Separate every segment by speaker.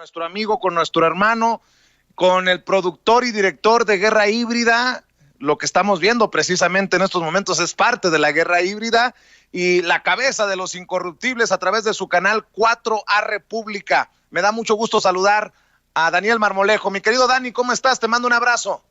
Speaker 1: nuestro amigo, con nuestro hermano, con el productor y director de Guerra Híbrida. Lo que estamos viendo precisamente en estos momentos es parte de la Guerra Híbrida y la cabeza de los incorruptibles a través de su canal 4A República. Me da mucho gusto saludar a Daniel Marmolejo. Mi querido Dani, ¿cómo estás? Te mando un abrazo.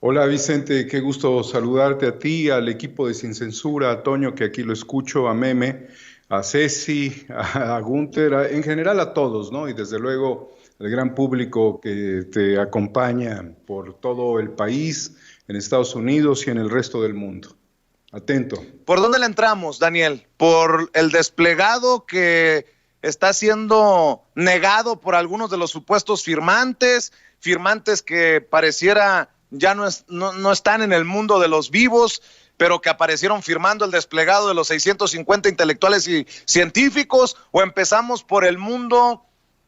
Speaker 2: Hola Vicente, qué gusto saludarte a ti, al equipo de Sin Censura, a Toño, que aquí lo escucho, a Meme, a Ceci, a Gunther, en general a todos, ¿no? Y desde luego al gran público que te acompaña por todo el país, en Estados Unidos y en el resto del mundo. Atento.
Speaker 1: ¿Por dónde le entramos, Daniel? ¿Por el desplegado que está siendo negado por algunos de los supuestos firmantes que pareciera ya no están en el mundo de los vivos, pero que aparecieron firmando el desplegado de los 650 intelectuales y científicos? ¿O empezamos por el mundo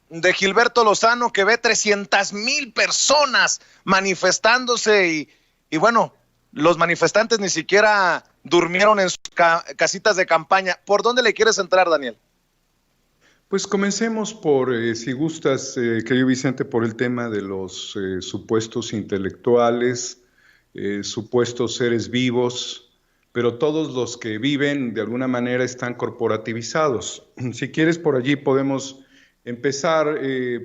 Speaker 1: de Gilberto Lozano, que ve 300,000 personas manifestándose y bueno, los manifestantes ni siquiera durmieron en sus casitas de campaña? ¿Por dónde le quieres entrar, Daniel?
Speaker 2: Pues comencemos por, si gustas, querido Vicente, por el tema de los supuestos intelectuales, supuestos seres vivos, pero todos los que viven de alguna manera están corporativizados. Si quieres, por allí podemos empezar,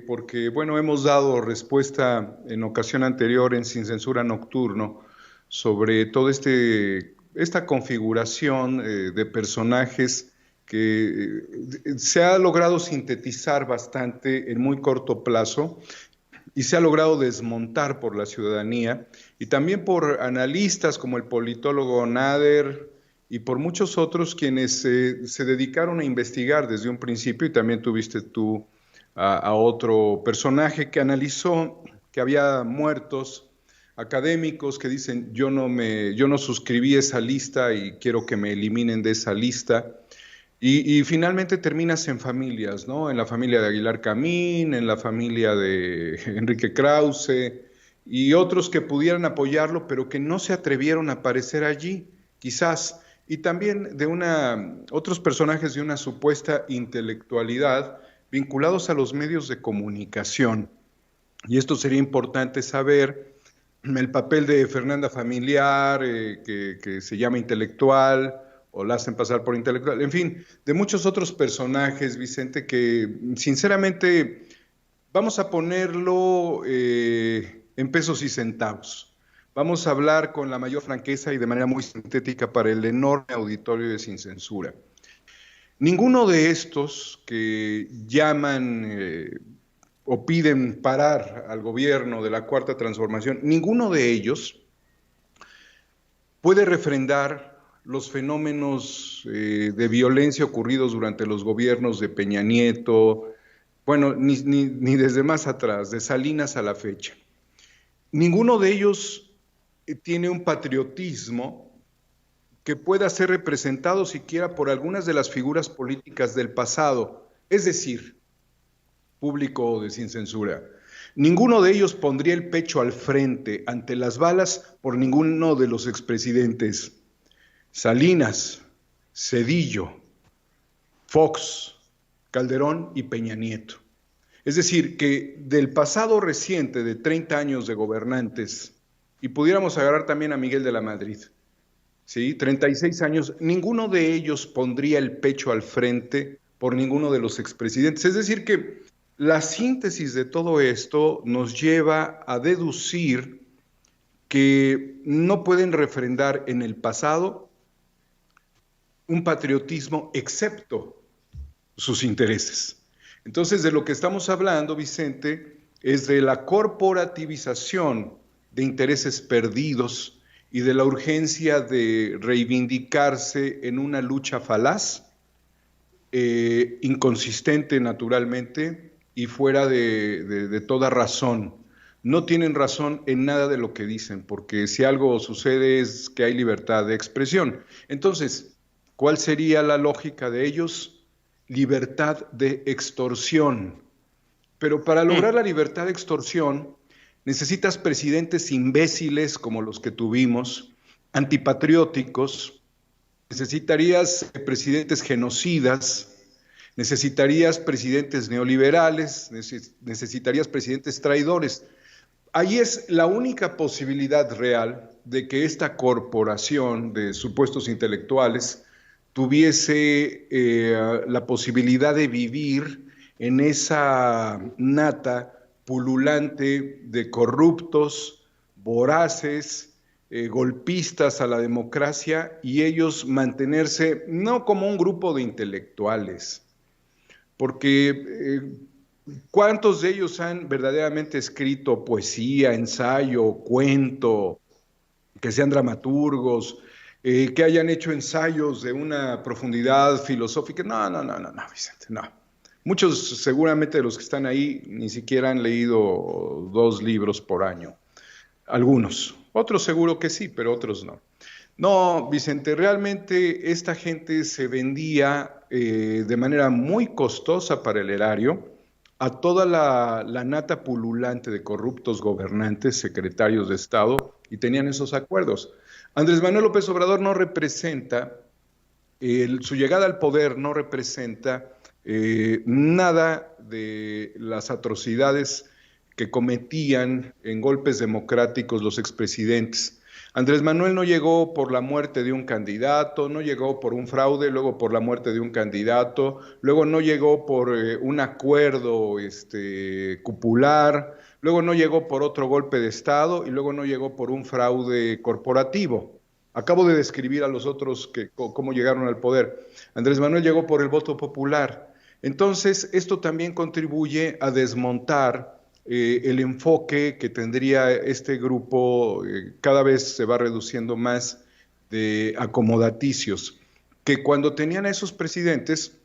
Speaker 2: porque, bueno, hemos dado respuesta en ocasión anterior en Sin Censura Nocturno sobre toda esta configuración de personajes que se ha logrado sintetizar bastante en muy corto plazo y se ha logrado desmontar por la ciudadanía y también por analistas como el politólogo Nader y por muchos otros quienes se dedicaron a investigar desde un principio, y también tuviste tú a otro personaje que analizó que había muertos académicos que dicen yo no suscribí esa lista y quiero que me eliminen de esa lista. Y finalmente terminas en familias, ¿no? En la familia de Aguilar Camín, en la familia de Enrique Krause y otros que pudieran apoyarlo, pero que no se atrevieron a aparecer allí, quizás. Y también de otros personajes de una supuesta intelectualidad vinculados a los medios de comunicación. Y esto sería importante saber, el papel de Fernanda Familiar, que se llama intelectual, o la hacen pasar por intelectual, en fin, de muchos otros personajes, Vicente, que sinceramente vamos a ponerlo en pesos y centavos. Vamos a hablar con la mayor franqueza y de manera muy sintética para el enorme auditorio de Sin Censura. Ninguno de estos que llaman o piden parar al gobierno de la Cuarta Transformación, ninguno de ellos puede refrendar los fenómenos de violencia ocurridos durante los gobiernos de Peña Nieto, bueno, ni desde más atrás, de Salinas a la fecha. Ninguno de ellos tiene un patriotismo que pueda ser representado siquiera por algunas de las figuras políticas del pasado, es decir, público de Sin Censura. Ninguno de ellos pondría el pecho al frente ante las balas por ninguno de los expresidentes. Salinas, Zedillo, Fox, Calderón y Peña Nieto. Es decir, que del pasado reciente de 30 años de gobernantes, y pudiéramos agarrar también a Miguel de la Madrid, ¿sí? 36 años, ninguno de ellos pondría el pecho al frente por ninguno de los expresidentes. Es decir, que la síntesis de todo esto nos lleva a deducir que no pueden refrendar en el pasado un patriotismo excepto sus intereses. Entonces, de lo que estamos hablando, Vicente, es de la corporativización de intereses perdidos y de la urgencia de reivindicarse en una lucha falaz, inconsistente naturalmente y fuera de toda razón. No tienen razón en nada de lo que dicen, porque si algo sucede es que hay libertad de expresión. Entonces, ¿cuál sería la lógica de ellos? Libertad de extorsión. Pero para lograr la libertad de extorsión necesitas presidentes imbéciles como los que tuvimos, antipatrióticos, necesitarías presidentes genocidas, Necesitarías presidentes neoliberales, necesitarías presidentes traidores. Ahí es la única posibilidad real de que esta corporación de supuestos intelectuales tuviese la posibilidad de vivir en esa nata pululante de corruptos, voraces, golpistas a la democracia, y ellos mantenerse no como un grupo de intelectuales, porque ¿cuántos de ellos han verdaderamente escrito poesía, ensayo, cuento, que sean dramaturgos, que hayan hecho ensayos de una profundidad filosófica? No, Vicente, no. Muchos seguramente de los que están ahí ni siquiera han leído 2 libros por año. Algunos. Otros seguro que sí, pero otros no. No, Vicente, realmente esta gente se vendía de manera muy costosa para el erario a toda la nata pululante de corruptos gobernantes, secretarios de Estado, y tenían esos acuerdos. Andrés Manuel López Obrador no representa, su llegada al poder no representa nada de las atrocidades que cometían en golpes democráticos los expresidentes. Andrés Manuel no llegó por la muerte de un candidato, no llegó por un fraude, luego por la muerte de un candidato, luego no llegó por un acuerdo cupular, luego no llegó por otro golpe de Estado y luego no llegó por un fraude corporativo. Acabo de describir a los otros cómo llegaron al poder. Andrés Manuel llegó por el voto popular. Entonces, esto también contribuye a desmontar el enfoque que tendría este grupo, cada vez se va reduciendo más, de acomodaticios, que cuando tenían a esos presidentes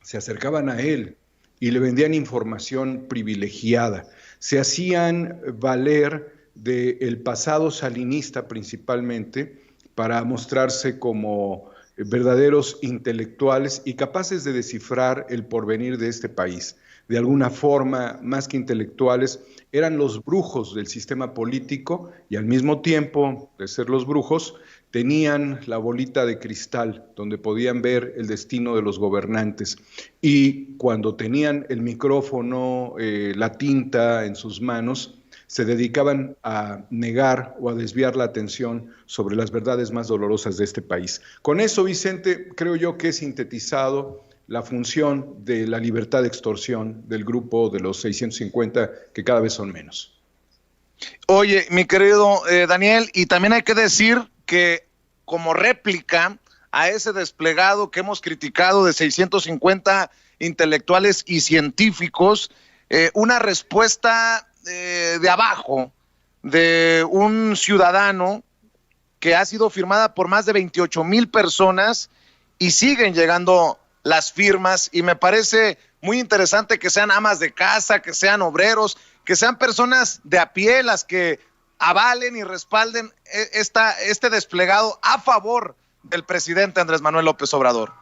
Speaker 2: se acercaban a él y le vendían información privilegiada, se hacían valer del pasado salinista principalmente para mostrarse como verdaderos intelectuales y capaces de descifrar el porvenir de este país. De alguna forma, más que intelectuales, eran los brujos del sistema político y al mismo tiempo de ser los brujos, tenían la bolita de cristal donde podían ver el destino de los gobernantes. Y cuando tenían el micrófono, la tinta en sus manos, se dedicaban a negar o a desviar la atención sobre las verdades más dolorosas de este país. Con eso, Vicente, creo yo que he sintetizado la función de la libertad de extorsión del grupo de los 650, que cada vez son menos.
Speaker 1: Oye, mi querido Daniel, y también hay que decir que como réplica a ese desplegado que hemos criticado de 650 intelectuales y científicos, una respuesta de abajo de un ciudadano que ha sido firmada por más de 28,000 personas y siguen llegando las firmas, y me parece muy interesante que sean amas de casa, que sean obreros, que sean personas de a pie las que avalen y respalden este desplegado a favor del presidente Andrés Manuel López Obrador.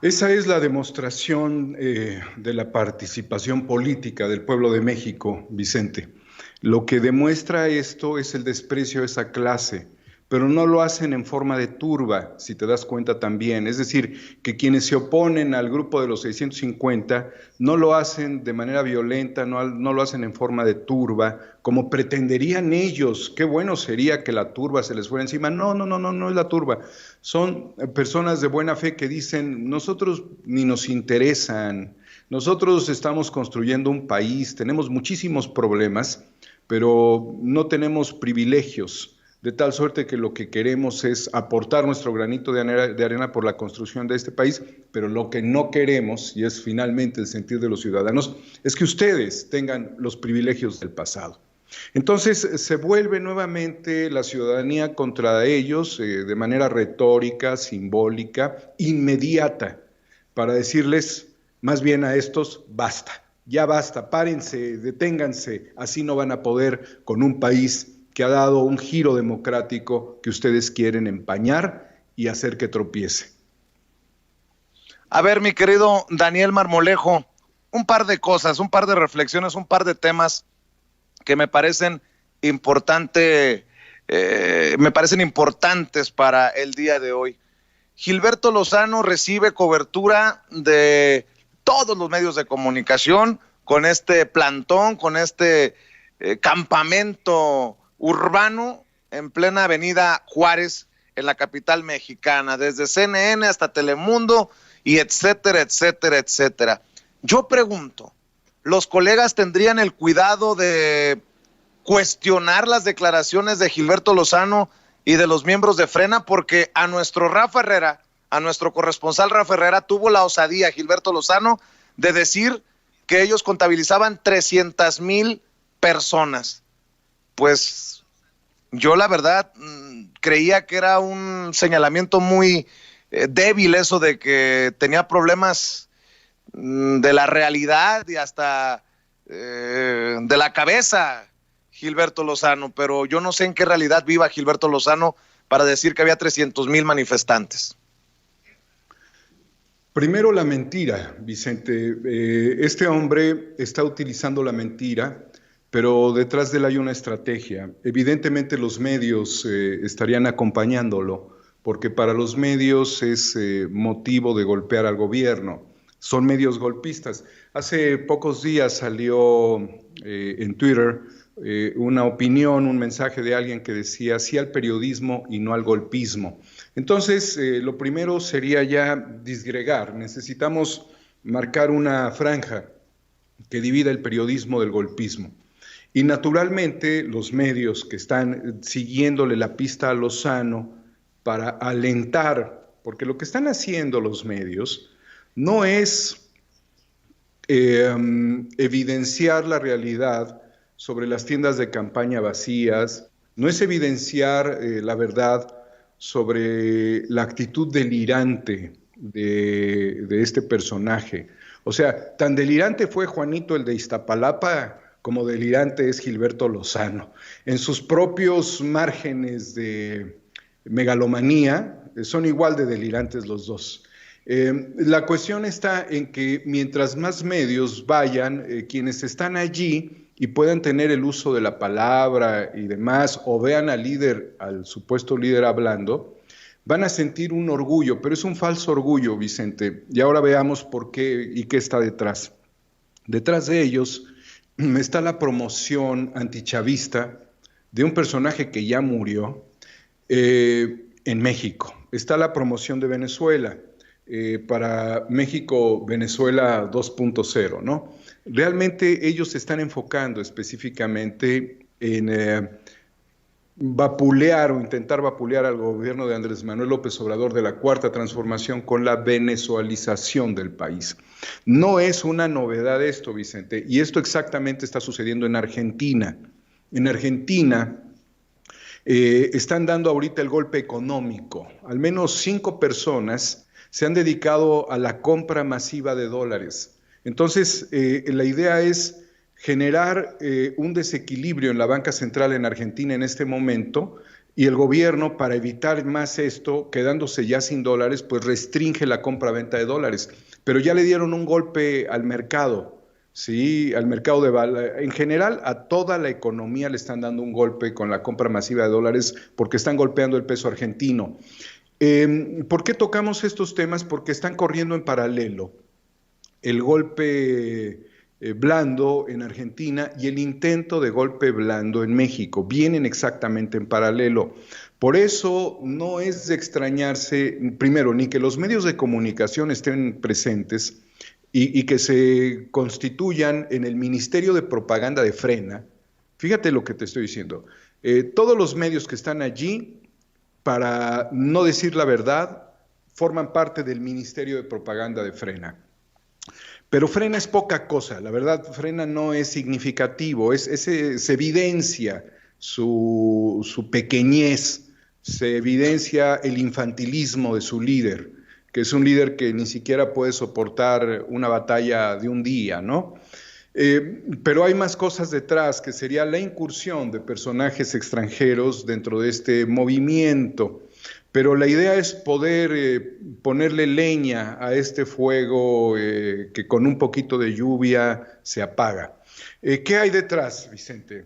Speaker 2: Esa es la demostración de la participación política del pueblo de México, Vicente. Lo que demuestra esto es el desprecio a esa clase, pero no lo hacen en forma de turba, si te das cuenta también. Es decir, que quienes se oponen al grupo de los 650 no lo hacen de manera violenta, no lo hacen en forma de turba, como pretenderían ellos. Qué bueno sería que la turba se les fuera encima. No es la turba. Son personas de buena fe que dicen, nosotros ni nos interesan, nosotros estamos construyendo un país, tenemos muchísimos problemas, pero no tenemos privilegios, de tal suerte que lo que queremos es aportar nuestro granito de arena por la construcción de este país, pero lo que no queremos, y es finalmente el sentir de los ciudadanos, es que ustedes tengan los privilegios del pasado. Entonces se vuelve nuevamente la ciudadanía contra ellos de manera retórica, simbólica, inmediata, para decirles más bien a estos, basta, ya basta, párense, deténganse, así no van a poder con un país que ha dado un giro democrático que ustedes quieren empañar y hacer que tropiece.
Speaker 1: A ver, mi querido Daniel Marmolejo, un par de cosas, un par de reflexiones, un par de temas que me parecen importantes para el día de hoy. Gilberto Lozano recibe cobertura de todos los medios de comunicación con este plantón, con este campamento urbano en plena avenida Juárez, en la capital mexicana, desde CNN hasta Telemundo y etcétera, etcétera, etcétera. Yo pregunto, ¿los colegas tendrían el cuidado de cuestionar las declaraciones de Gilberto Lozano y de los miembros de Frena? Porque a nuestro Rafa Herrera, a nuestro corresponsal Rafa Herrera, tuvo la osadía Gilberto Lozano de decir que ellos contabilizaban 300,000 personas. Pues yo la verdad creía que era un señalamiento muy débil, eso de que tenía problemas de la realidad y hasta de la cabeza Gilberto Lozano, pero yo no sé en qué realidad viva Gilberto Lozano para decir que había 300,000 manifestantes.
Speaker 2: Primero la mentira, Vicente. Este hombre está utilizando la mentira, pero detrás de él hay una estrategia. Evidentemente los medios estarían acompañándolo, porque para los medios es motivo de golpear al gobierno. Son medios golpistas. Hace pocos días salió en Twitter una opinión, un mensaje de alguien que decía sí al periodismo y no al golpismo. Entonces, lo primero sería ya disgregar. Necesitamos marcar una franja que divida el periodismo del golpismo. Y naturalmente los medios que están siguiéndole la pista a Lozano para alentar, porque lo que están haciendo los medios no es evidenciar la realidad sobre las tiendas de campaña vacías, no es evidenciar la verdad sobre la actitud delirante de este personaje. O sea, tan delirante fue Juanito el de Iztapalapa como delirante es Gilberto Lozano. En sus propios márgenes de megalomanía son igual de delirantes los dos. La cuestión está en que mientras más medios vayan, quienes están allí y puedan tener el uso de la palabra y demás, o vean al líder, al supuesto líder hablando, van a sentir un orgullo, pero es un falso orgullo, Vicente. Y ahora veamos por qué y qué está detrás. Detrás de ellos está la promoción antichavista de un personaje que ya murió en México. Está la promoción de Venezuela, para México-Venezuela 2.0, ¿no? Realmente ellos se están enfocando específicamente en vapulear o intentar vapulear al gobierno de Andrés Manuel López Obrador de la Cuarta Transformación con la venezualización del país. No es una novedad esto, Vicente, y esto exactamente está sucediendo en Argentina. En Argentina están dando ahorita el golpe económico. Al menos 5 personas se han dedicado a la compra masiva de dólares. Entonces, la idea es generar un desequilibrio en la banca central en Argentina en este momento, y el gobierno, para evitar más esto, quedándose ya sin dólares, pues restringe la compra-venta de dólares. Pero ya le dieron un golpe al mercado, ¿sí? Al mercado en general, a toda la economía le están dando un golpe con la compra masiva de dólares porque están golpeando el peso argentino. ¿Por qué tocamos estos temas? Porque están corriendo en paralelo el golpe blando en Argentina y el intento de golpe blando en México. Vienen exactamente en paralelo. Por eso no es de extrañarse, primero, ni que los medios de comunicación estén presentes y que se constituyan en el Ministerio de Propaganda de Frena. Fíjate lo que te estoy diciendo. Todos los medios que están allí, para no decir la verdad, forman parte del Ministerio de Propaganda de Frena. Pero Frena es poca cosa, la verdad, Frena no es significativo, se evidencia su pequeñez, se evidencia el infantilismo de su líder, que es un líder que ni siquiera puede soportar una batalla de un día, ¿no? Pero hay más cosas detrás, que sería la incursión de personajes extranjeros dentro de este movimiento. Pero la idea es poder ponerle leña a este fuego que con un poquito de lluvia se apaga. ¿Qué hay detrás, Vicente?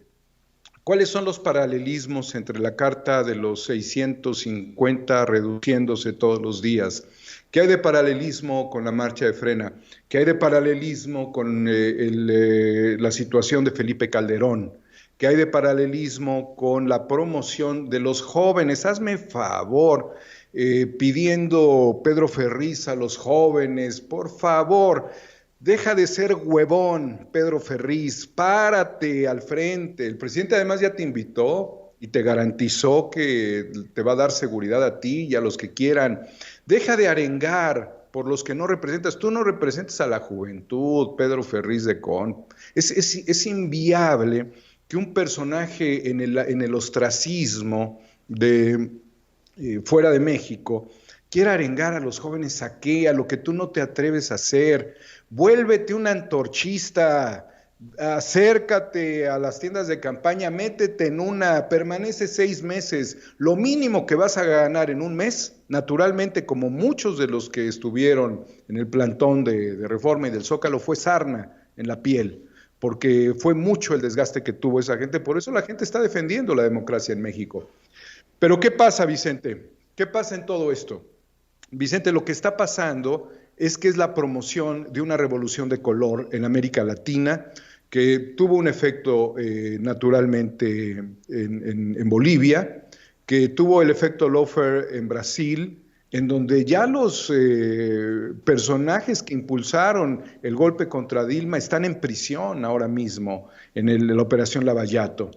Speaker 2: ¿Cuáles son los paralelismos entre la Carta de los 650 reduciéndose todos los días? ¿Qué hay de paralelismo con la marcha de Frena? ¿Qué hay de paralelismo con la situación de Felipe Calderón? ¿Qué hay de paralelismo con la promoción de los jóvenes? Hazme favor, pidiendo Pedro Ferriz a los jóvenes, por favor, deja de ser huevón, Pedro Ferriz, párate al frente. El presidente además ya te invitó y te garantizó que te va a dar seguridad a ti y a los que quieran. Deja de arengar por los que no representas. Tú no representas a la juventud, Pedro Ferriz de Con. Es inviable que un personaje en el ostracismo de fuera de México quiera arengar a los jóvenes a qué, a lo que tú no te atreves a hacer. Vuélvete un antorchista, acércate a las tiendas de campaña, métete en una, permanece 6 meses. Lo mínimo que vas a ganar en un mes, naturalmente, como muchos de los que estuvieron en el plantón de Reforma y del Zócalo, fue sarna en la piel, porque fue mucho el desgaste que tuvo esa gente. Por eso la gente está defendiendo la democracia en México. Pero ¿qué pasa, Vicente? ¿Qué pasa en todo esto? Vicente, lo que está pasando es que es la promoción de una revolución de color en América Latina, que tuvo un efecto naturalmente en Bolivia, que tuvo el efecto lawfare en Brasil, en donde ya los personajes que impulsaron el golpe contra Dilma están en prisión ahora mismo en la operación Lavallato.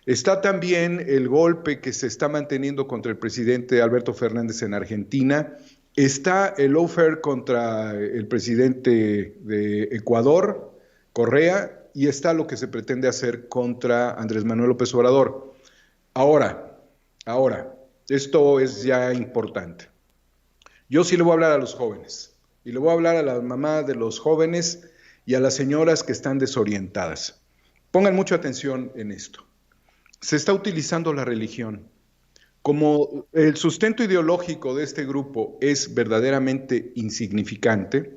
Speaker 2: Está también el golpe que se está manteniendo contra el presidente Alberto Fernández en Argentina. Está el lawfare contra el presidente de Ecuador, Correa, y está lo que se pretende hacer contra Andrés Manuel López Obrador. Ahora, esto es ya importante. Yo sí le voy a hablar a los jóvenes, y le voy a hablar a las mamás de los jóvenes y a las señoras que están desorientadas. Pongan mucha atención en esto. Se está utilizando la religión. Como el sustento ideológico de este grupo es verdaderamente insignificante,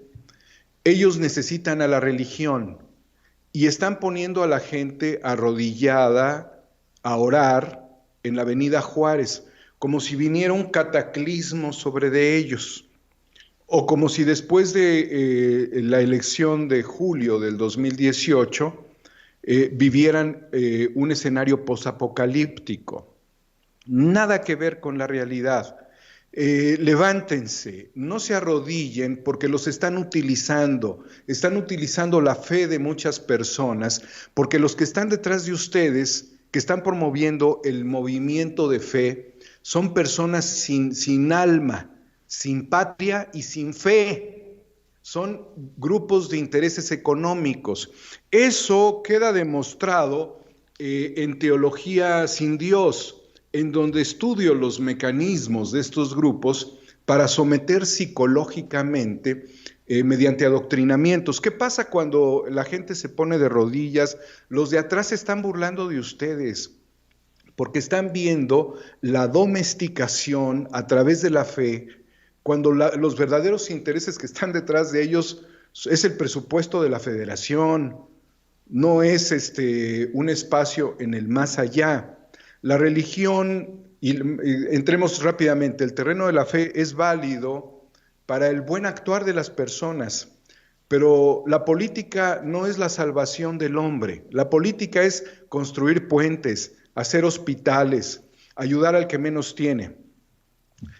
Speaker 2: ellos necesitan a la religión y están poniendo a la gente arrodillada a orar en la Avenida Juárez, como si viniera un cataclismo sobre de ellos, o como si después de la elección de julio del 2018 vivieran un escenario posapocalíptico. Nada que ver con la realidad. Levántense, no se arrodillen porque los están utilizando la fe de muchas personas, porque los que están detrás de ustedes, que están promoviendo el movimiento de fe, son personas sin alma, sin patria y sin fe. Son grupos de intereses económicos. Eso queda demostrado en Teología sin Dios, en donde estudio los mecanismos de estos grupos para someter psicológicamente mediante adoctrinamientos. ¿Qué pasa cuando la gente se pone de rodillas? Los de atrás se están burlando de ustedes, porque están viendo la domesticación a través de la fe, cuando los verdaderos intereses que están detrás de ellos es el presupuesto de la federación, no es un espacio en el más allá. La religión, entremos rápidamente, el terreno de la fe es válido para el buen actuar de las personas, pero la política no es la salvación del hombre. La política es construir puentes, hacer hospitales, ayudar al que menos tiene.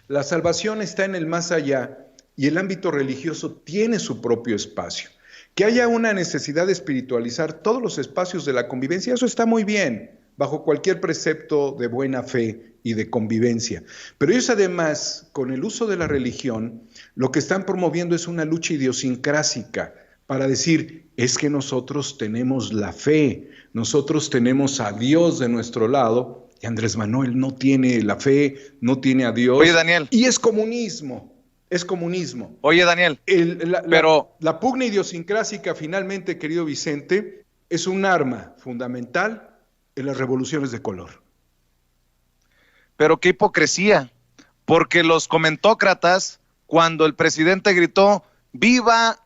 Speaker 2: La salvación está en el más allá y el ámbito religioso tiene su propio espacio. Que haya una necesidad de espiritualizar todos los espacios de la convivencia, eso está muy bien, bajo cualquier precepto de buena fe y de convivencia. Pero ellos además, con el uso de la religión, lo que están promoviendo es una lucha idiosincrásica para decir, es que nosotros tenemos la fe, nosotros tenemos a Dios de nuestro lado, y Andrés Manuel no tiene la fe, no tiene a Dios.
Speaker 1: Oye, Daniel.
Speaker 2: Y es comunismo, es comunismo.
Speaker 1: Oye, Daniel.
Speaker 2: La pugna idiosincrásica, finalmente, querido Vicente, es un arma fundamental en las revoluciones de color.
Speaker 1: Pero qué hipocresía, porque los comentócratas, cuando el presidente gritó, ¡viva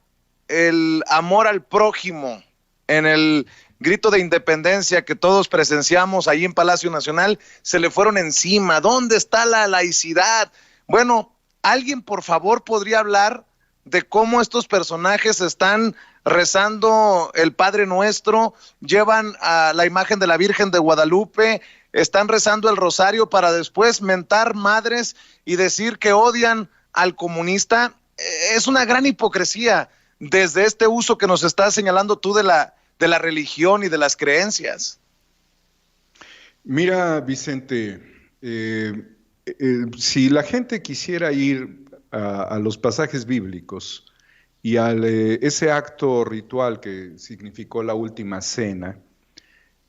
Speaker 1: el amor al prójimo! en el grito de independencia que todos presenciamos ahí en Palacio Nacional, se le fueron encima. ¿Dónde está la laicidad? Bueno, alguien por favor podría hablar de cómo estos personajes están rezando el Padre Nuestro, llevan a la imagen de la Virgen de Guadalupe, están rezando el rosario para después mentar madres y decir que odian al comunista. Es una gran hipocresía desde este uso que nos estás señalando tú de la religión y de las creencias.
Speaker 2: Mira, Vicente, si la gente quisiera ir a los pasajes bíblicos y a ese acto ritual que significó la última cena,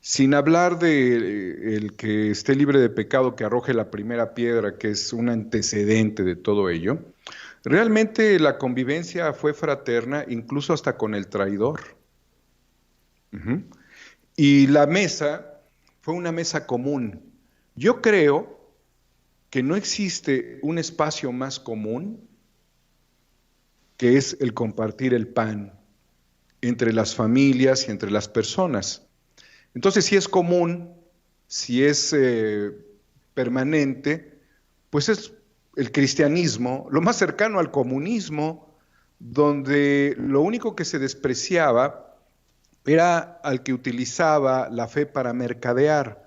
Speaker 2: sin hablar de el que esté libre de pecado que arroje la primera piedra, que es un antecedente de todo ello, realmente la convivencia fue fraterna, incluso hasta con el traidor. Y la mesa fue una mesa común. Yo creo que no existe un espacio más común que es el compartir el pan entre las familias y entre las personas. Entonces, si es común, si es permanente, pues es el cristianismo, lo más cercano al comunismo, donde lo único que se despreciaba era al que utilizaba la fe para mercadear.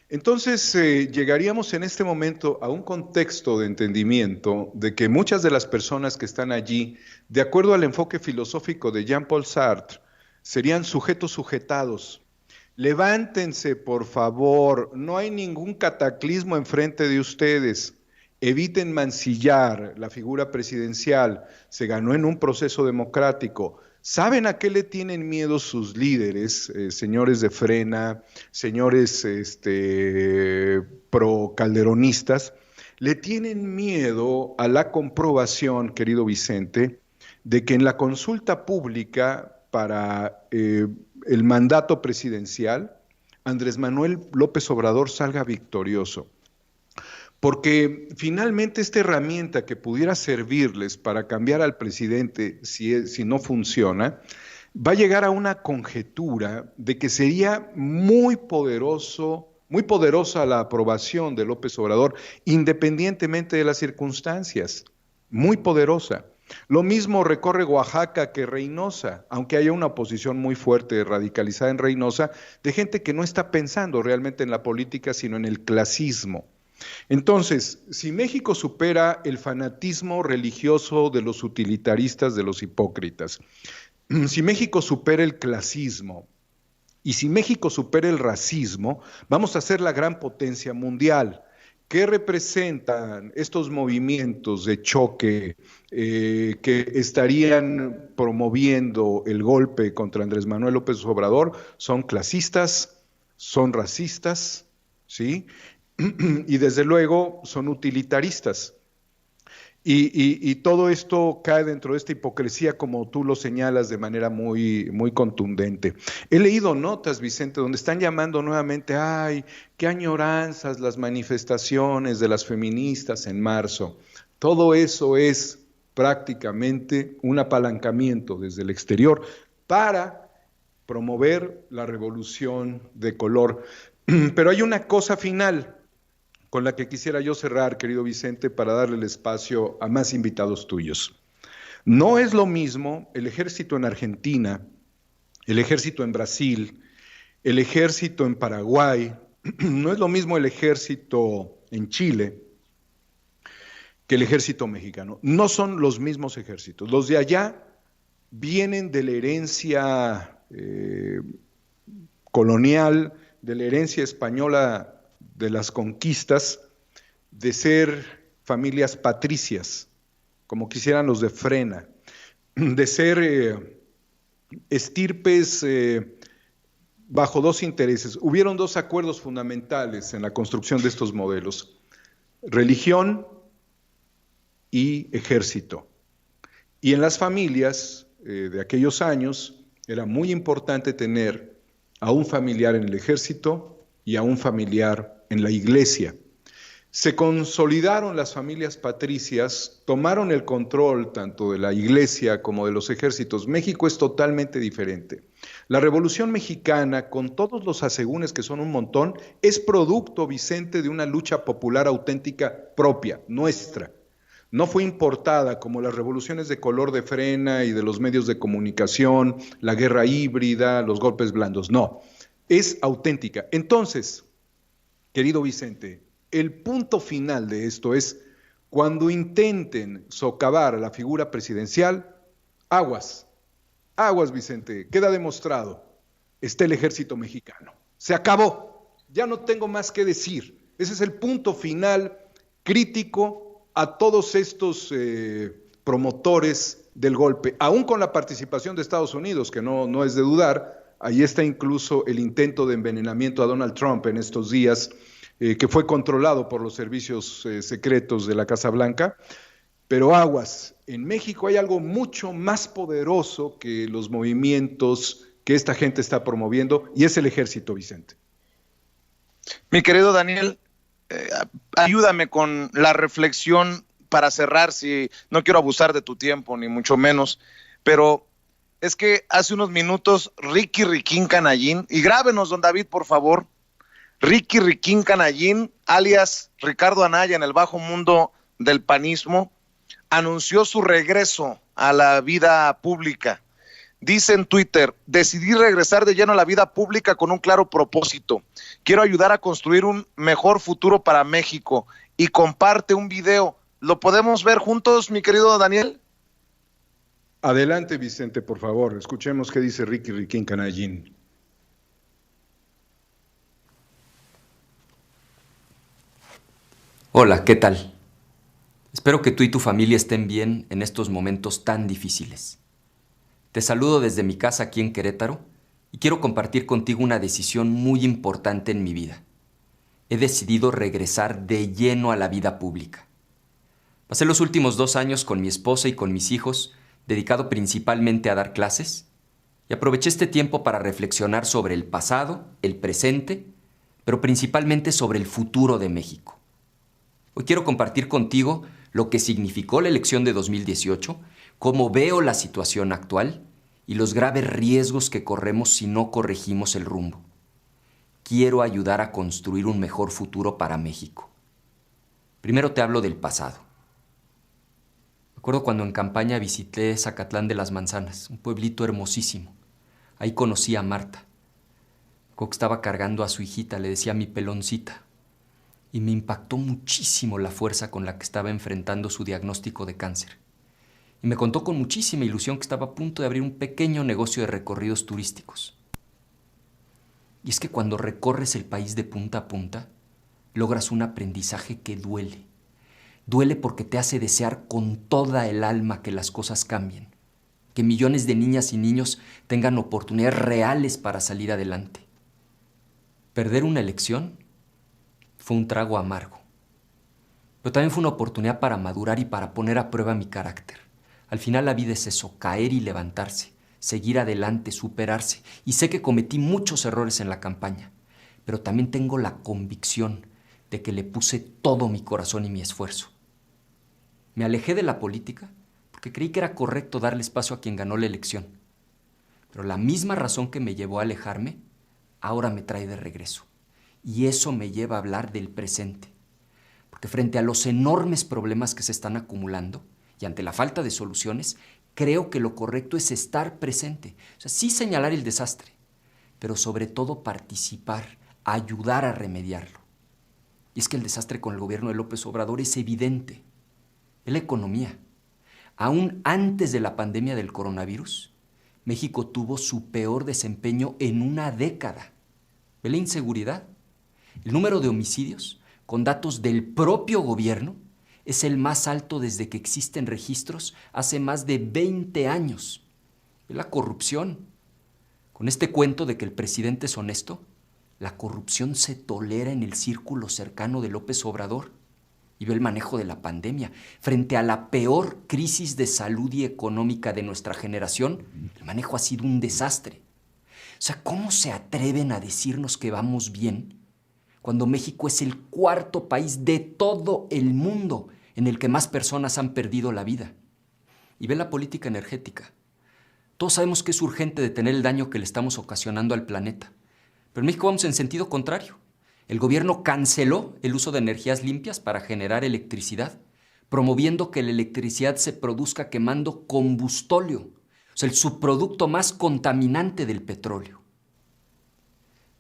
Speaker 2: Entonces llegaríamos en este momento a un contexto de entendimiento de que muchas de las personas que están allí, de acuerdo al enfoque filosófico de Jean-Paul Sartre, serían sujetos sujetados. Levántense, por favor, no hay ningún cataclismo enfrente de ustedes. Eviten mancillar la figura presidencial, se ganó en un proceso democrático. ¿Saben a qué le tienen miedo sus líderes, señores de Frena, señores pro-calderonistas? Le tienen miedo a la comprobación, querido Vicente, de que en la consulta pública para el mandato presidencial, Andrés Manuel López Obrador salga victorioso. Porque finalmente esta herramienta que pudiera servirles para cambiar al presidente si no funciona, va a llegar a una conjetura de que sería muy poderosa la aprobación de López Obrador, independientemente de las circunstancias, muy poderosa. Lo mismo recorre Oaxaca que Reynosa, aunque haya una oposición muy fuerte, radicalizada en Reynosa, de gente que no está pensando realmente en la política, sino en el clasismo. Entonces, si México supera el fanatismo religioso de los utilitaristas, de los hipócritas, si México supera el clasismo y si México supera el racismo, vamos a ser la gran potencia mundial. ¿Qué representan estos movimientos de choque que estarían promoviendo el golpe contra Andrés Manuel López Obrador? Son clasistas, son racistas, ¿sí? Y desde luego son utilitaristas. Y todo esto cae dentro de esta hipocresía, como tú lo señalas de manera muy, muy contundente. He leído notas, Vicente, donde están llamando nuevamente, ¡ay, qué añoranzas las manifestaciones de las feministas en marzo! Todo eso es prácticamente un apalancamiento desde el exterior para promover la revolución de color. Pero hay una cosa final con la que quisiera yo cerrar, querido Vicente, para darle el espacio a más invitados tuyos. No es lo mismo el ejército en Argentina, el ejército en Brasil, el ejército en Paraguay, no es lo mismo el ejército en Chile que el ejército mexicano. No son los mismos ejércitos. Los de allá vienen de la herencia colonial, de la herencia española de las conquistas, de ser familias patricias, como quisieran los de Frena, de ser estirpes bajo dos intereses. Hubieron dos acuerdos fundamentales en la construcción de estos modelos: religión y ejército. Y en las familias de aquellos años era muy importante tener a un familiar en el ejército y a un familiar en la iglesia. Se consolidaron las familias patricias, tomaron el control tanto de la iglesia como de los ejércitos. México es totalmente diferente. La Revolución Mexicana, con todos los asegúnes que son un montón, es producto, Vicente, de una lucha popular auténtica propia, nuestra. No fue importada como las revoluciones de color de frena y de los medios de comunicación, la guerra híbrida, los golpes blandos. No, es auténtica. Entonces, querido Vicente, el punto final de esto es cuando intenten socavar a la figura presidencial, aguas, aguas, Vicente, queda demostrado, está el ejército mexicano. Se acabó, ya no tengo más que decir. Ese es el punto final crítico a todos estos promotores del golpe, aún con la participación de Estados Unidos, que no es de dudar. Ahí está incluso el intento de envenenamiento a Donald Trump en estos días, que fue controlado por los servicios secretos de la Casa Blanca. Pero aguas, en México hay algo mucho más poderoso que los movimientos que esta gente está promoviendo, y es el ejército, Vicente.
Speaker 1: Mi querido Daniel, ayúdame con la reflexión para cerrar, si no quiero abusar de tu tiempo, ni mucho menos, pero es que hace unos minutos Ricky Riquín Canallín, y grábenos, don David, por favor, Ricky Riquín Canallín, alias Ricardo Anaya en el bajo mundo del panismo, anunció su regreso a la vida pública. Dice en Twitter: decidí regresar de lleno a la vida pública con un claro propósito. Quiero ayudar a construir un mejor futuro para México. Y comparte un video. ¿Lo podemos ver juntos, mi querido Daniel?
Speaker 2: Adelante, Vicente, por favor. Escuchemos qué dice Ricky Riquín Canallín.
Speaker 3: Hola, ¿qué tal? Espero que tú y tu familia estén bien en estos momentos tan difíciles. Te saludo desde mi casa aquí en Querétaro y quiero compartir contigo una decisión muy importante en mi vida. He decidido regresar de lleno a la vida pública. Pasé los últimos 2 años con mi esposa y con mis hijos, dedicado principalmente a dar clases, y aproveché este tiempo para reflexionar sobre el pasado, el presente, pero principalmente sobre el futuro de México. Hoy quiero compartir contigo lo que significó la elección de 2018, cómo veo la situación actual y los graves riesgos que corremos si no corregimos el rumbo. Quiero ayudar a construir un mejor futuro para México. Primero te hablo del pasado. Me acuerdo cuando en campaña visité Zacatlán de las Manzanas, un pueblito hermosísimo. Ahí conocí a Marta. Cuando estaba cargando a su hijita, le decía mi peloncita. Y me impactó muchísimo la fuerza con la que estaba enfrentando su diagnóstico de cáncer. Y me contó con muchísima ilusión que estaba a punto de abrir un pequeño negocio de recorridos turísticos. Y es que cuando recorres el país de punta a punta, logras un aprendizaje que duele. Duele porque te hace desear con toda el alma que las cosas cambien, que millones de niñas y niños tengan oportunidades reales para salir adelante. Perder una elección fue un trago amargo, pero también fue una oportunidad para madurar y para poner a prueba mi carácter. Al final la vida es eso, caer y levantarse, seguir adelante, superarse. Y sé que cometí muchos errores en la campaña, pero también tengo la convicción de que le puse todo mi corazón y mi esfuerzo. Me alejé de la política porque creí que era correcto darle espacio a quien ganó la elección. Pero la misma razón que me llevó a alejarme, ahora me trae de regreso. Y eso me lleva a hablar del presente. Porque frente a los enormes problemas que se están acumulando y ante la falta de soluciones, creo que lo correcto es estar presente. O sea, sí señalar el desastre, pero sobre todo participar, ayudar a remediarlo. Y es que el desastre con el gobierno de López Obrador es evidente. Es la economía. Aún antes de la pandemia del coronavirus, México tuvo su peor desempeño en una década. ¿Ve la inseguridad? El número de homicidios, con datos del propio gobierno, es el más alto desde que existen registros hace más de 20 años. ¿Ve la corrupción? Con este cuento de que el presidente es honesto, la corrupción se tolera en el círculo cercano de López Obrador. Y ve el manejo de la pandemia. Frente a la peor crisis de salud y económica de nuestra generación, el manejo ha sido un desastre. O sea, ¿cómo se atreven a decirnos que vamos bien cuando México es el 4.º país de todo el mundo en el que más personas han perdido la vida? Y ve la política energética. Todos sabemos que es urgente detener el daño que le estamos ocasionando al planeta. Pero en México vamos en sentido contrario. El gobierno canceló el uso de energías limpias para generar electricidad, promoviendo que la electricidad se produzca quemando combustóleo, o sea, el subproducto más contaminante del petróleo.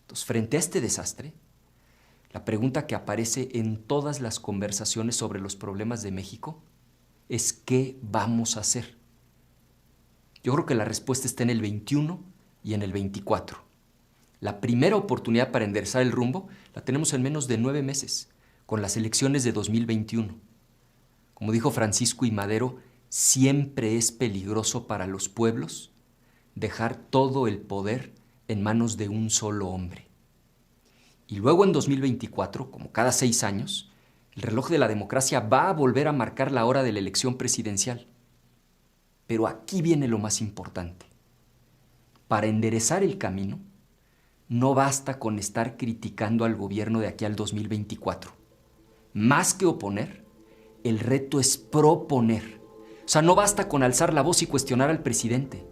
Speaker 3: Entonces, frente a este desastre, la pregunta que aparece en todas las conversaciones sobre los problemas de México es ¿qué vamos a hacer? Yo creo que la respuesta está en el 21 y en el 24. La primera oportunidad para enderezar el rumbo la tenemos en menos de 9 meses, con las elecciones de 2021. Como dijo Francisco I. Madero, siempre es peligroso para los pueblos dejar todo el poder en manos de un solo hombre. Y luego en 2024, como cada 6 años, el reloj de la democracia va a volver a marcar la hora de la elección presidencial. Pero aquí viene lo más importante. Para enderezar el camino, no basta con estar criticando al gobierno de aquí al 2024. Más que oponer, el reto es proponer. O sea, no basta con alzar la voz y cuestionar al presidente.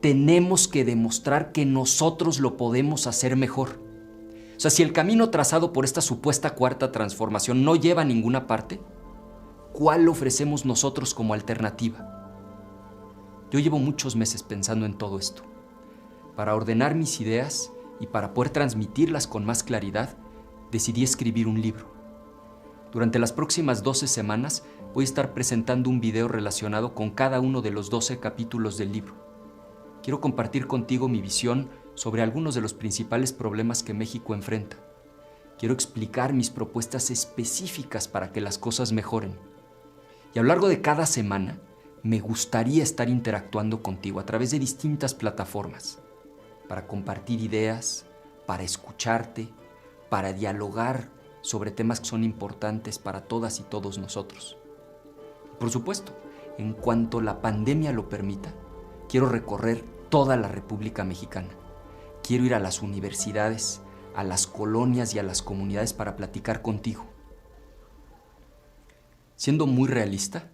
Speaker 3: Tenemos que demostrar que nosotros lo podemos hacer mejor. O sea, si el camino trazado por esta supuesta cuarta transformación no lleva a ninguna parte, ¿cuál ofrecemos nosotros como alternativa? Yo llevo muchos meses pensando en todo esto. Para ordenar mis ideas y para poder transmitirlas con más claridad, decidí escribir un libro. Durante las próximas 12 semanas voy a estar presentando un video relacionado con cada uno de los 12 capítulos del libro. Quiero compartir contigo mi visión sobre algunos de los principales problemas que México enfrenta. Quiero explicar mis propuestas específicas para que las cosas mejoren. Y a lo largo de cada semana, me gustaría estar interactuando contigo a través de distintas plataformas para compartir ideas, para escucharte, para dialogar sobre temas que son importantes para todas y todos nosotros. Por supuesto, en cuanto la pandemia lo permita, quiero recorrer toda la República Mexicana. Quiero ir a las universidades, a las colonias y a las comunidades para platicar contigo. Siendo muy realista,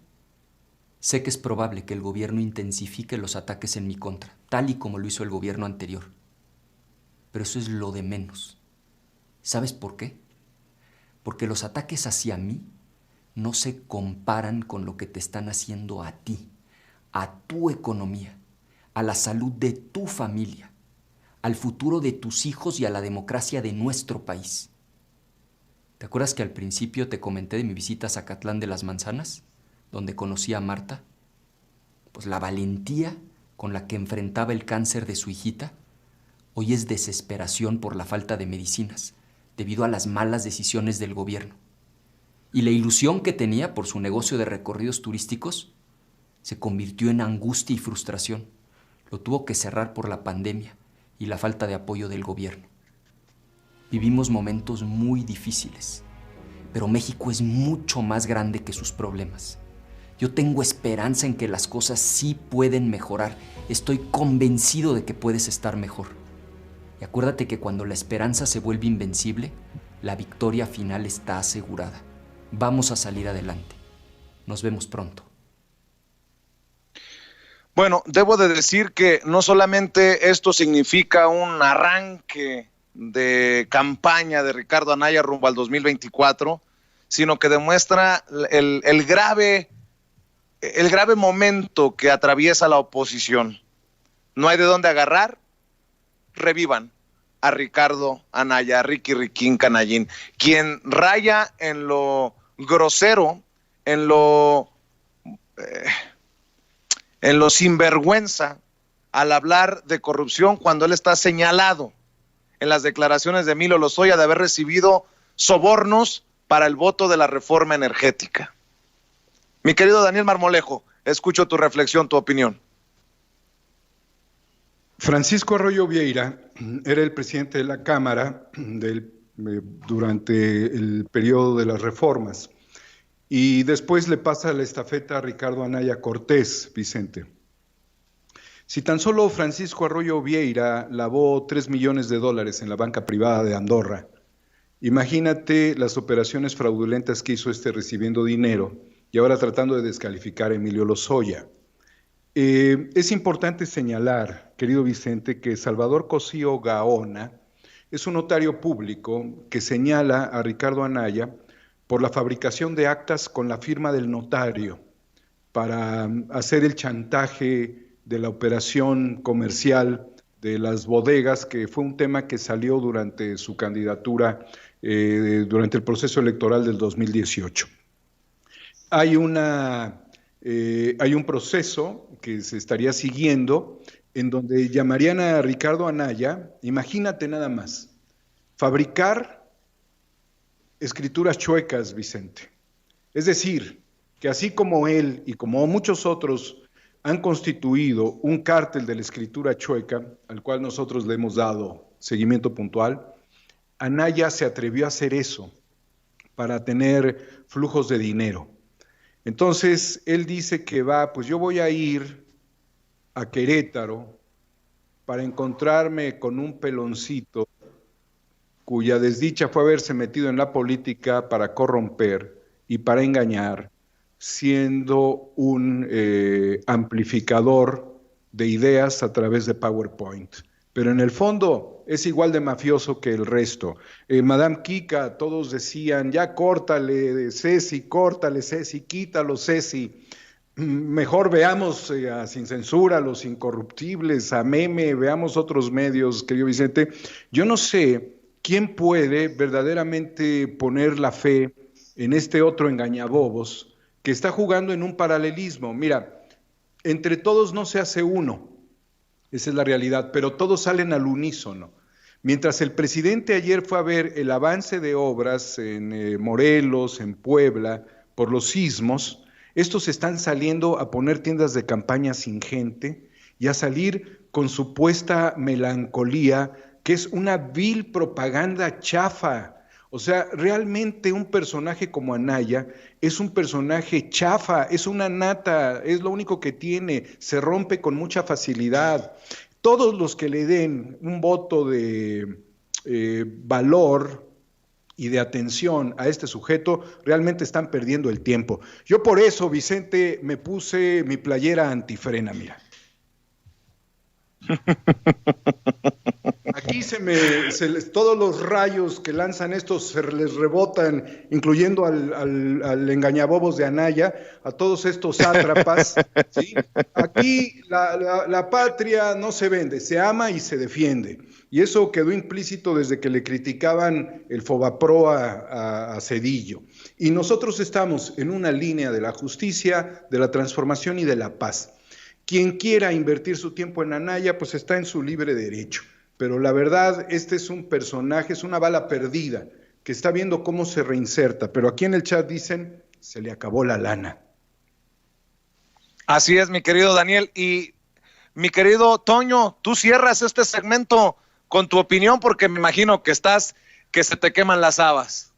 Speaker 3: sé que es probable que el gobierno intensifique los ataques en mi contra, tal y como lo hizo el gobierno anterior. Pero eso es lo de menos. ¿Sabes por qué? Porque los ataques hacia mí no se comparan con lo que te están haciendo a ti, a tu economía, a la salud de tu familia, al futuro de tus hijos y a la democracia de nuestro país. ¿Te acuerdas que al principio te comenté de mi visita a Zacatlán de las Manzanas, donde conocí a Marta? Pues la valentía con la que enfrentaba el cáncer de su hijita hoy es desesperación por la falta de medicinas, debido a las malas decisiones del gobierno. Y la ilusión que tenía por su negocio de recorridos turísticos se convirtió en angustia y frustración. Lo tuvo que cerrar por la pandemia y la falta de apoyo del gobierno. Vivimos momentos muy difíciles, pero México es mucho más grande que sus problemas. Yo tengo esperanza en que las cosas sí pueden mejorar. Estoy convencido de que puedes estar mejor. Y acuérdate que cuando la esperanza se vuelve invencible, la victoria final está asegurada. Vamos a salir adelante. Nos vemos pronto.
Speaker 1: Bueno, debo de decir que no solamente esto significa un arranque de campaña de Ricardo Anaya rumbo al 2024, sino que demuestra el grave momento que atraviesa la oposición. No hay de dónde agarrar. Revivan a Ricardo Anaya, a Ricky Riquín Canallín, quien raya en lo grosero, en lo sinvergüenza al hablar de corrupción cuando él está señalado en las declaraciones de Emilio Lozoya de haber recibido sobornos para el voto de la reforma energética. Mi querido Daniel Marmolejo, escucho tu reflexión, tu opinión.
Speaker 2: Francisco Arroyo Vieira era el presidente de la Cámara durante el periodo de las reformas y después le pasa la estafeta a Ricardo Anaya Cortés, Vicente. Si tan solo Francisco Arroyo Vieira lavó $3 millones en la banca privada de Andorra, imagínate las operaciones fraudulentas que hizo recibiendo dinero y ahora tratando de descalificar a Emilio Lozoya. Es importante señalar, querido Vicente, que Salvador Cosío Gaona es un notario público que señala a Ricardo Anaya por la fabricación de actas con la firma del notario para hacer el chantaje de la operación comercial de las bodegas, que fue un tema que salió durante su candidatura, durante el proceso electoral del 2018. Hay un proceso que se estaría siguiendo en donde llamarían a Ricardo Anaya, imagínate nada más, fabricar escrituras chuecas, Vicente. Es decir, que así como él y como muchos otros han constituido un cártel de la escritura chueca, al cual nosotros le hemos dado seguimiento puntual, Anaya se atrevió a hacer eso para tener flujos de dinero. Entonces, él dice que pues yo voy a ir a Querétaro para encontrarme con un peloncito cuya desdicha fue haberse metido en la política para corromper y para engañar, siendo un amplificador de ideas a través de PowerPoint. Pero en el fondo es igual de mafioso que el resto. Madame Kika, todos decían, ya córtale, Ceci, quítalo, Ceci. Mejor veamos a Sin Censura, a Los Incorruptibles, a Meme, veamos otros medios, querido Vicente. Yo no sé quién puede verdaderamente poner la fe en este otro engañabobos que está jugando en un paralelismo. Mira, entre todos no se hace uno. Esa es la realidad, pero todos salen al unísono. Mientras el presidente ayer fue a ver el avance de obras en Morelos, en Puebla, por los sismos, estos están saliendo a poner tiendas de campaña sin gente y a salir con supuesta melancolía, que es una vil propaganda chafa. O sea, realmente un personaje como Anaya es un personaje chafa, es una nata, es lo único que tiene, se rompe con mucha facilidad. Todos los que le den un voto de valor y de atención a este sujeto realmente están perdiendo el tiempo. Yo por eso, Vicente, me puse mi playera antifrena, mira. Aquí todos los rayos que lanzan estos se les rebotan, incluyendo al engañabobos de Anaya, a todos estos sátrapas, ¿sí? Aquí la patria no se vende, se ama y se defiende. Y eso quedó implícito desde que le criticaban el Fobapro a Cedillo. Y nosotros estamos en una línea de la justicia, de la transformación y de la paz. Quien quiera invertir su tiempo en Anaya, pues está en su libre derecho. Pero la verdad, este es un personaje, es una bala perdida, que está viendo cómo se reinserta. Pero aquí en el chat dicen, se le acabó la lana.
Speaker 1: Así es, mi querido Daniel. Y mi querido Toño, tú cierras este segmento con tu opinión, porque me imagino que se te queman las habas.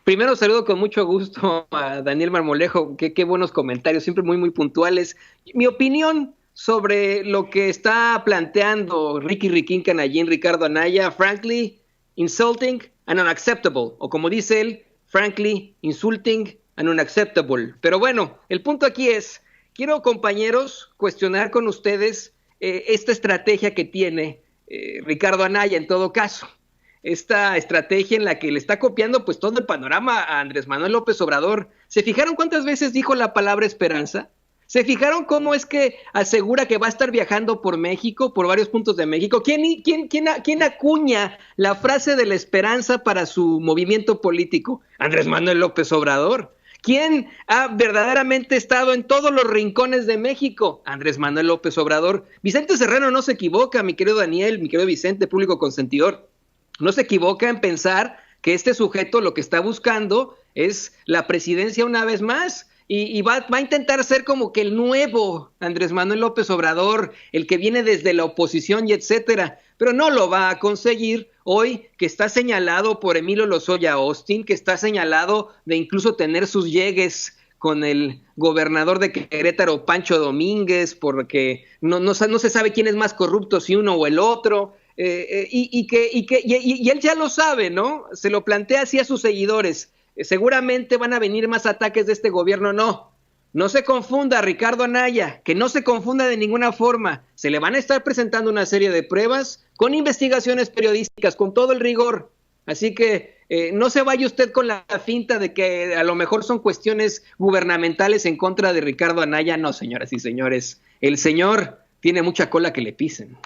Speaker 4: Primero saludo con mucho gusto a Daniel Marmolejo, qué buenos comentarios, siempre muy, muy puntuales. Mi opinión sobre lo que está planteando Riquín Canallín, Ricardo Anaya, frankly, insulting and unacceptable, o como dice él, frankly, insulting and unacceptable. Pero bueno, el punto aquí es, quiero, compañeros, cuestionar con ustedes esta estrategia que tiene Ricardo Anaya en todo caso. Esta estrategia en la que le está copiando pues todo el panorama a Andrés Manuel López Obrador. ¿Se fijaron cuántas veces dijo la palabra esperanza? ¿Se fijaron cómo es que asegura que va a estar viajando por México, por varios puntos de México? ¿Quién acuña la frase de la esperanza para su movimiento político? Andrés Manuel López Obrador. ¿Quién ha verdaderamente estado en todos los rincones de México? Andrés Manuel López Obrador. Vicente Serrano no se equivoca, mi querido Daniel, mi querido Vicente, público consentidor. No se equivoca en pensar que este sujeto lo que está buscando es la presidencia una vez más y va a intentar ser como que el nuevo Andrés Manuel López Obrador, el que viene desde la oposición y etcétera, pero no lo va a conseguir hoy que está señalado por Emilio Lozoya Austin, que está señalado de incluso tener sus llegues con el gobernador de Querétaro, Pancho Domínguez, porque no se sabe quién es más corrupto, si uno o el otro. Y él ya lo sabe, ¿no? Se lo plantea así a sus seguidores. Seguramente van a venir más ataques de este gobierno. No no se confunda Ricardo Anaya, que no se confunda de ninguna forma. Se le van a estar presentando una serie de pruebas con investigaciones periodísticas, con todo el rigor. Así que no se vaya usted con la finta de que a lo mejor son cuestiones gubernamentales en contra de Ricardo Anaya. No, señoras y señores, el señor tiene mucha cola que le pisen.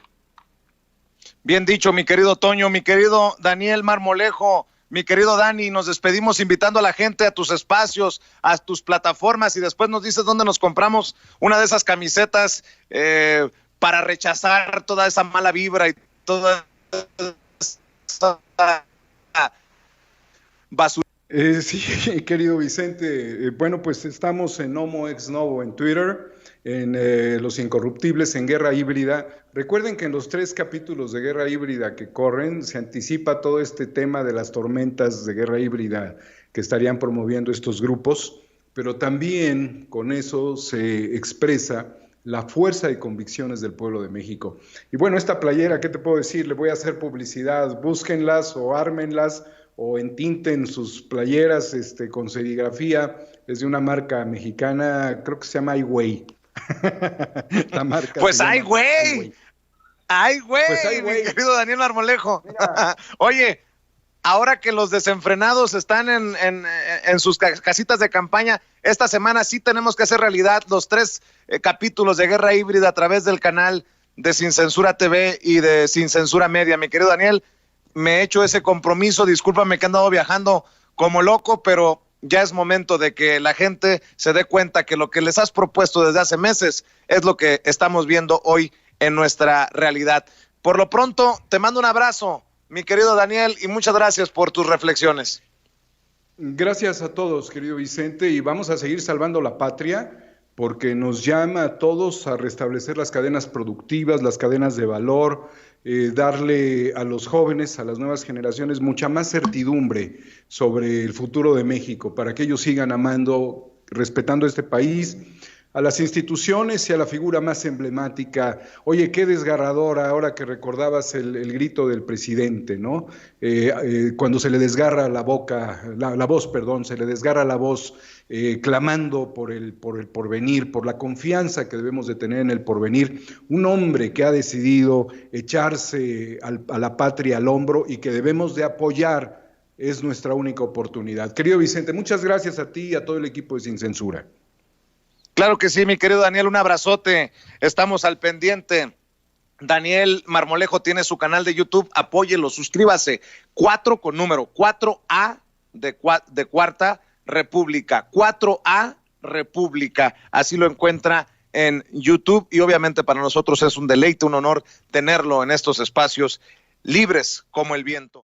Speaker 1: Bien dicho, mi querido Toño, mi querido Daniel Marmolejo, mi querido Dani, nos despedimos invitando a la gente a tus espacios, a tus plataformas, y después nos dices dónde nos compramos una de esas camisetas para rechazar toda esa mala vibra y toda esa basura.
Speaker 2: Sí, querido Vicente, bueno, pues estamos en Homo Ex Novo en Twitter, en Los Incorruptibles, en Guerra Híbrida. Recuerden que en los 3 capítulos de Guerra Híbrida que corren se anticipa todo este tema de las tormentas de guerra híbrida que estarían promoviendo estos grupos, pero también con eso se expresa la fuerza y convicciones del pueblo de México. Y bueno, esta playera, ¿qué te puedo decir? Le voy a hacer publicidad, búsquenlas o ármenlas o entinten sus playeras con serigrafía. Es de una marca mexicana, creo que se llama Ai Weiwei. La marca
Speaker 1: pues ¡ay, güey! ¡Ay, güey!
Speaker 2: Pues ¡ay, güey!
Speaker 1: Mi querido Daniel Marmolejo. Oye, ahora que los desenfrenados están en sus casitas de campaña, esta semana sí tenemos que hacer realidad los 3 capítulos de Guerra Híbrida a través del canal de Sin Censura TV y de Sin Censura Media. Mi querido Daniel, me he hecho ese compromiso, discúlpame que he andado viajando como loco, pero ya es momento de que la gente se dé cuenta que lo que les has propuesto desde hace meses es lo que estamos viendo hoy en nuestra realidad. Por lo pronto, te mando un abrazo, mi querido Daniel, y muchas gracias por tus reflexiones.
Speaker 2: Gracias a todos, querido Vicente, y vamos a seguir salvando la patria, porque nos llama a todos a restablecer las cadenas productivas, las cadenas de valor, darle a los jóvenes, a las nuevas generaciones, mucha más certidumbre sobre el futuro de México, para que ellos sigan amando, respetando este país, a las instituciones y a la figura más emblemática. Oye, qué desgarradora, ahora que recordabas el grito del presidente, ¿no? Cuando se le desgarra la voz, se le desgarra la voz, clamando por el porvenir, por la confianza que debemos de tener en el porvenir. Un hombre que ha decidido echarse a la patria al hombro y que debemos de apoyar, es nuestra única oportunidad. Querido Vicente, muchas gracias a ti y a todo el equipo de Sin Censura.
Speaker 1: Claro que sí, mi querido Daniel, un abrazote, estamos al pendiente. Daniel Marmolejo tiene su canal de YouTube, apóyelo, suscríbase, 4A de Cuarta República, 4A República, así lo encuentra en YouTube, y obviamente para nosotros es un deleite, un honor tenerlo en estos espacios libres como el viento.